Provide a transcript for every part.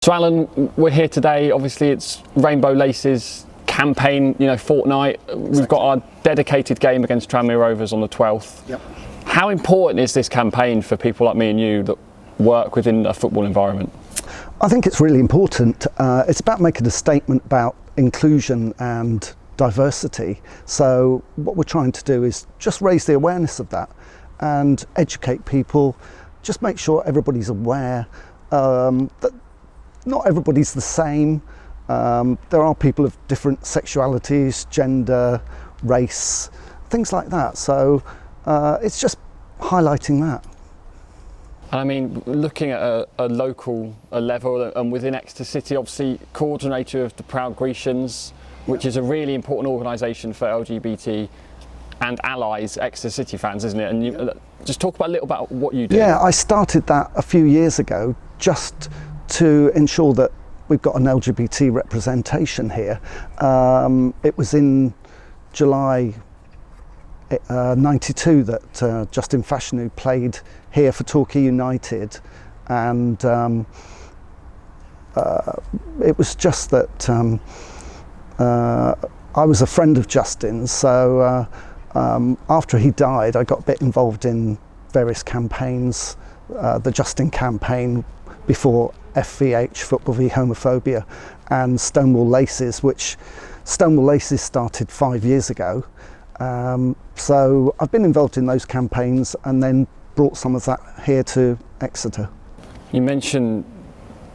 So Alan, we're here today, obviously it's Rainbow Laces campaign, fortnight. We've got our dedicated game against Tranmere Rovers on the 12th. Yep. How important is this campaign for people like me and you that work within a football environment? I think it's really important. It's about making a statement about inclusion and diversity. So what we're trying to do is just raise the awareness of that and educate people, just make sure everybody's aware that not everybody's the same. There are people of different sexualities, gender, race, things like that. So it's just highlighting that. I mean, looking at a local level and within Exeter City, obviously coordinator of the Proud Grecians, which is a really important organisation for LGBT and allies, Exeter City fans, isn't it? And you, just talk about a little about what you do. Yeah, I started that a few years ago just to ensure that we've got an LGBT representation here. It was in July '92 that Justin Fashanu played here for Torquay United, and it was just that I was a friend of Justin's, so after he died I got a bit involved in various campaigns, the Justin campaign before FVH, Football v Homophobia, and Stonewall Laces, which Stonewall Laces started 5 years ago. So I've been involved in those campaigns and then brought some of that here to Exeter. You mentioned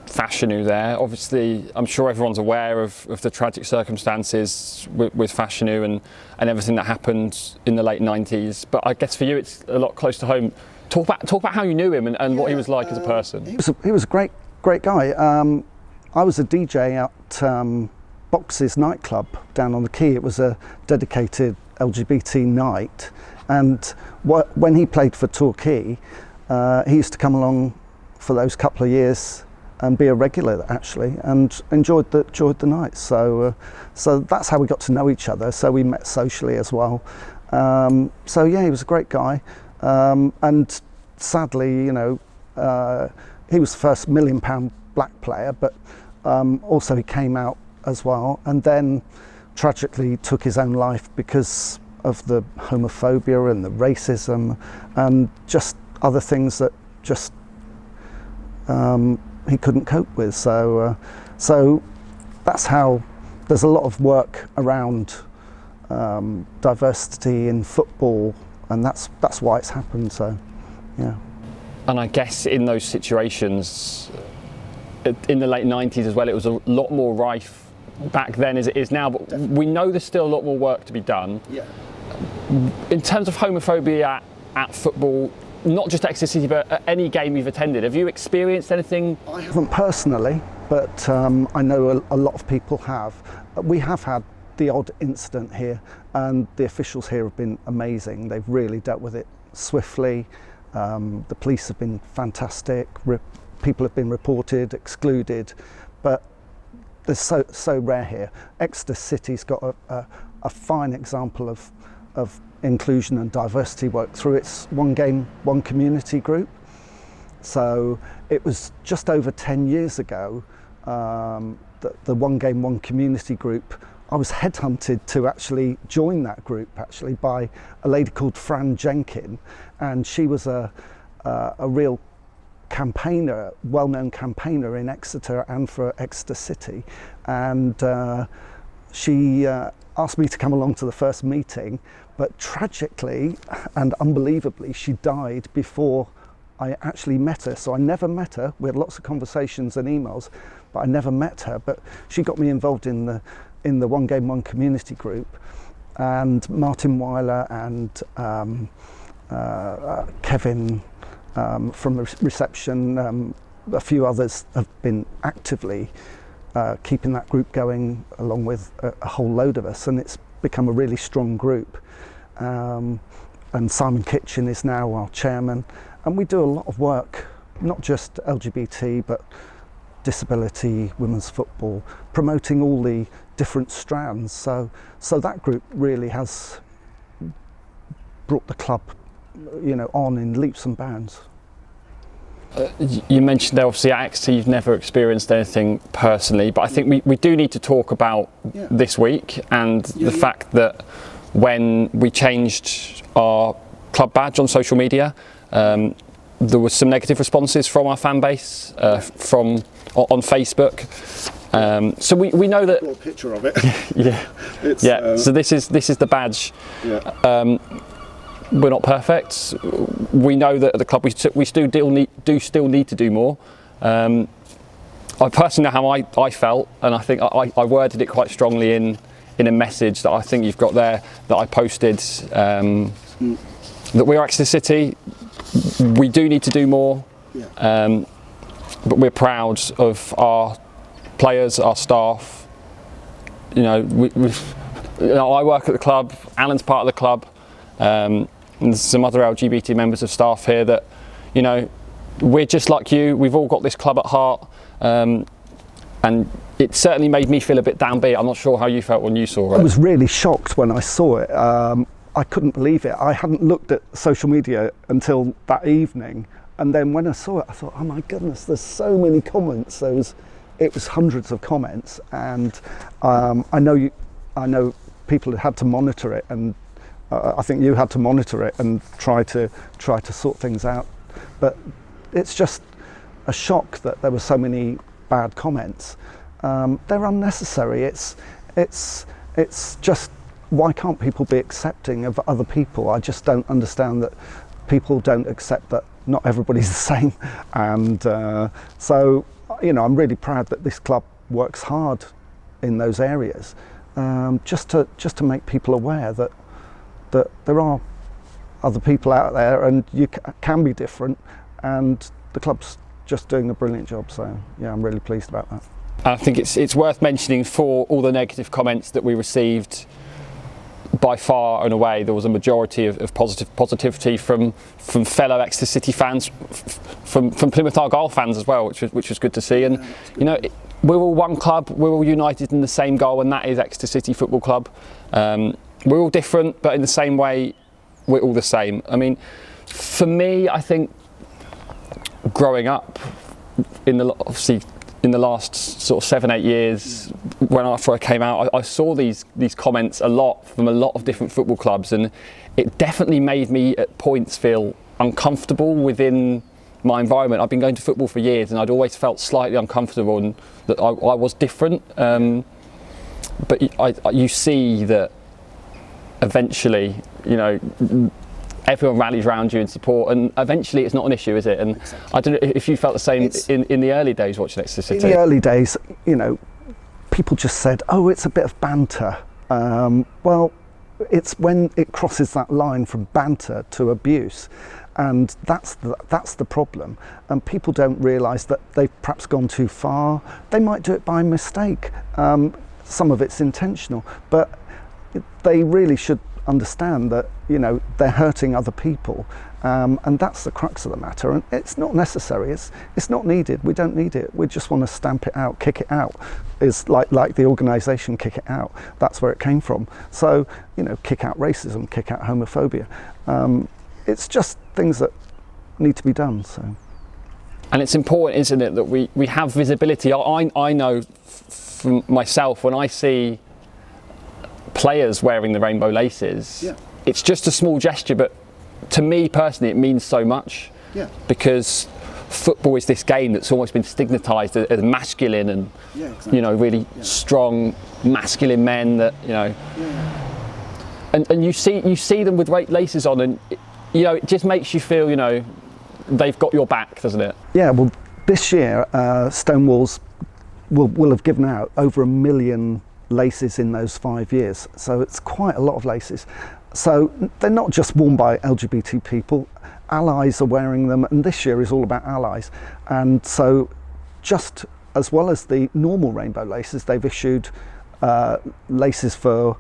Fashanu there. Obviously, I'm sure everyone's aware of the tragic circumstances with Fashanu and everything that happened in the late 90s. But I guess for you, it's a lot close to home. Talk about how you knew him and what he was like as a person. He was a great guy. I was a DJ at Box's nightclub down on the quay. It was a dedicated LGBT night, and when he played for Torquay, he used to come along for those couple of years and be a regular actually, and enjoyed the night. So that's how we got to know each other. So we met socially as well. So yeah, he was a great guy, and sadly, he was the first £1 million black player, but also he came out as well, and then tragically took his own life because of the homophobia and the racism and just other things that just he couldn't cope with. So that's how there's a lot of work around diversity in football, and that's why it's happened. So yeah. And I guess in those situations, in the late 90s as well, it was a lot more rife back then as it is now, but we know there's still a lot more work to be done. Yeah. In terms of homophobia at football, not just Exeter City, but at any game you've attended, have you experienced anything? I haven't personally, but I know a lot of people have. We have had the odd incident here, and the officials here have been amazing. They've really dealt with it swiftly. The police have been fantastic. People have been reported, excluded, but they're so rare here. Exeter City's got a fine example of inclusion and diversity work through its One Game, One Community group. So it was just over 10 years ago that the One Game, One Community group, I was headhunted to actually join that group actually by a lady called Fran Jenkin, and she was a real campaigner, well-known campaigner in Exeter and for Exeter City, and she asked me to come along to the first meeting, but tragically and unbelievably she died before I actually met her. So I never met her. We had lots of conversations and emails, but I never met her. But she got me involved in the One Game, One Community group, and Martin Weiler and Kevin from the reception, a few others have been actively keeping that group going, along with a whole load of us, and it's become a really strong group. And Simon Kitchen is now our chairman, and we do a lot of work, not just LGBT, but disability, women's football, promoting all the different strands. So that group really has brought the club, on in leaps and bounds. You mentioned obviously at Exeter you've never experienced anything personally, but I think we do need to talk about this week and the fact that when we changed our club badge on social media, there was some negative responses from our fan base on Facebook. So we know that. I've got a picture of it. So this is the badge. Yeah. We're not perfect. We know that at the club we still need to do more. I personally know how I felt, and I think I worded it quite strongly in a message that I think you've got there that I posted. That we are Exeter City. We do need to do more, but we're proud of our players, our staff. You know, I work at the club. Alan's part of the club. And there's some other LGBT members of staff here that, you know, we're just like you. We've all got this club at heart, and it certainly made me feel a bit downbeat. I'm not sure how you felt when you saw it. I was really shocked when I saw it. I couldn't believe it. I hadn't looked at social media until that evening, and then when I saw it, I thought, oh my goodness, there's so many comments. It was hundreds of comments, and I know people had to monitor it, and I think you had to monitor it and try to sort things out. But it's just a shock that there were so many bad comments. They're unnecessary. It's just, why can't people be accepting of other people? I just don't understand that people don't accept that not everybody's the same. And so, you know, I'm really proud that this club works hard in those areas, just to make people aware that there are other people out there and you can be different, and the club's just doing a brilliant job. So yeah, I'm really pleased about that. I think it's worth mentioning, for all the negative comments that we received, by far and away there was a majority of positivity from fellow Exeter City fans, from Plymouth Argyle fans as well, which was good to see. And you know, we're all one club, we're all united in the same goal, and that is Exeter City Football Club. We're all different, but in the same way, we're all the same. I mean, for me, I think growing up in the last sort of 7-8 years, after I came out, I saw these comments a lot from a lot of different football clubs, and it definitely made me at points feel uncomfortable within my environment. I've been going to football for years, and I'd always felt slightly uncomfortable and that I was different. But you see that eventually, you know, everyone rallies around you in support, and eventually it's not an issue, is it? And exactly. I don't know if you felt the same in the early days watching Exeter City. In the early days, you know, people just said, oh, it's a bit of banter. Well, it's when it crosses that line from banter to abuse, and that's the problem. And people don't realise that they've perhaps gone too far. They might do it by mistake. Some of it's intentional, but they really should understand that, you know, they're hurting other people, and that's the crux of the matter. And it's not necessary. It's not needed. We don't need it. We just want to stamp it out, kick it out. Is like the organisation Kick It Out. That's where it came from. So, you know, kick out racism, kick out homophobia. It's just things that need to be done. So, and it's important, isn't it, that we have visibility. I know from myself, when I see players wearing the rainbow laces, it's just a small gesture, but to me personally it means so much, because football is this game that's almost been stigmatized as masculine and you know, really strong masculine men that, you know, and you see them with laces on, and you know, it just makes you feel, you know, they've got your back, doesn't it? Yeah, well, this year Stonewall's will have given out over 1 million laces in those 5 years, so it's quite a lot of laces. So they're not just worn by LGBT people, allies are wearing them, and this year is all about allies. And so, just as well as the normal rainbow laces, they've issued laces for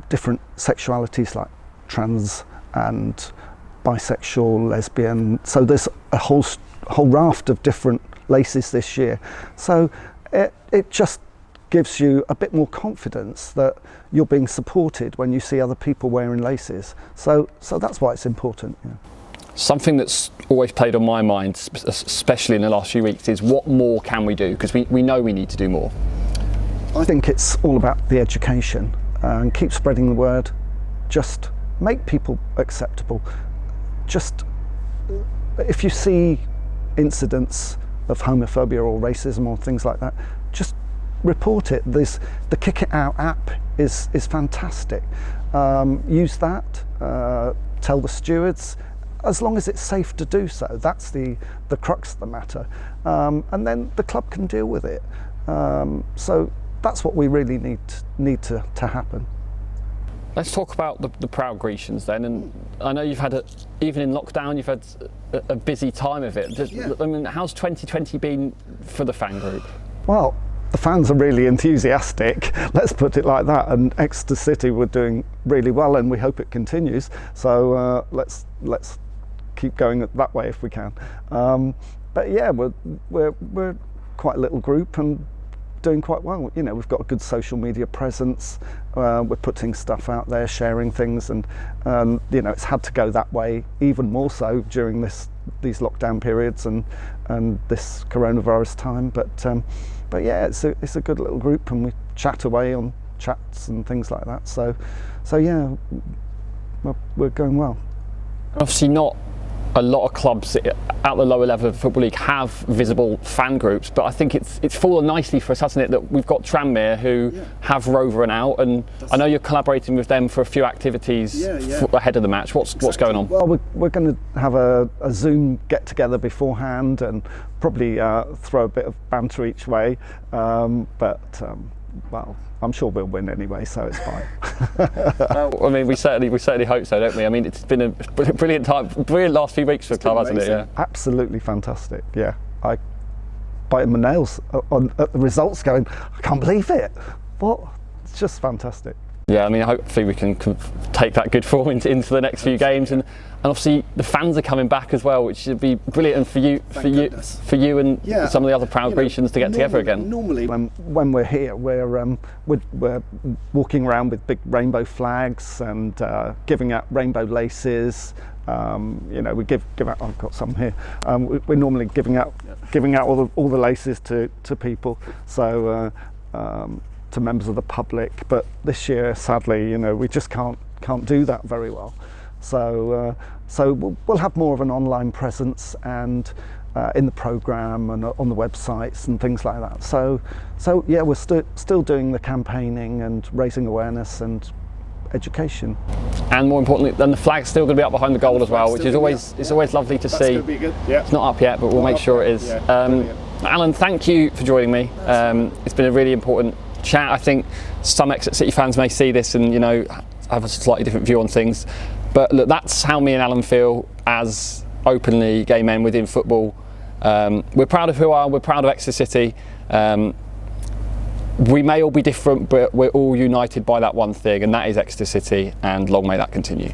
different sexualities like trans and bisexual, lesbian. So there's a whole raft of different laces this year. So it just gives you a bit more confidence that you're being supported when you see other people wearing laces. So that's why it's important. Yeah. Something that's always played on my mind, especially in the last few weeks, is what more can we do? Because we know we need to do more. I think it's all about the education and keep spreading the word. Just make people acceptable. Just if you see incidents of homophobia or racism or things like that, just report it. The Kick It Out app is fantastic. Use that. Tell the stewards, as long as it's safe to do so. That's the crux of the matter. And then the club can deal with it. So that's what we really need to happen. Let's talk about the Proud Grecians then. And I know you've had, even in lockdown, you've had a busy time of it. I mean, how's 2020 been for the fan group? Well, the fans are really enthusiastic, let's put it like that, and Exeter City were doing really well, and we hope it continues. So let's keep going that way if we can. But yeah, we're quite a little group and doing quite well. You know, we've got a good social media presence. We're putting stuff out there, sharing things, and you know, it's had to go that way even more so during these lockdown periods and this coronavirus time. But yeah, it's a good little group, and we chat away on chats and things like that. So yeah, we're going well. Obviously, not a lot of clubs at the lower level of the Football League have visible fan groups, but I think it's fallen nicely for us, hasn't it, that we've got Tranmere who have Rover and Out, and I know you're collaborating with them for a few activities ahead of the match. What's going on? Well, we're going to have a Zoom get together beforehand and probably throw a bit of banter each way, well, I'm sure we'll win anyway, so it's fine. Well, I mean, we certainly hope so, don't we? I mean, it's been a brilliant last few weeks for the club, hasn't it? Yeah. Absolutely fantastic. Yeah, I bite my nails at the results, going, I can't believe it. What? It's just fantastic. Yeah, I mean, hopefully we can take that good form into the next few games, and obviously the fans are coming back as well, which should be brilliant for you and some of the other Proud Grecians to get together again. Normally, when we're here, we're walking around with big rainbow flags and giving out rainbow laces. You know, we give out. I've got some here. We're normally giving out all the laces to people. So. To members of the public, but this year, sadly, you know, we just can't do that very well. So we'll have more of an online presence and in the programme and on the websites and things like that. So yeah, we're still doing the campaigning and raising awareness and education. And more importantly, then the flag's still going to be up behind the goal as well, which is always lovely to see. That's going to be good. Yeah. It's not up yet, but we'll make sure it is. Alan, thank you for joining me. It's been a really important chat. I think some Exeter City fans may see this and, you know, have a slightly different view on things, but look, that's how me and Alan feel as openly gay men within football. We're proud of who we are. We're proud of Exeter City. We may all be different, but we're all united by that one thing, and that is Exeter City, and long may that continue.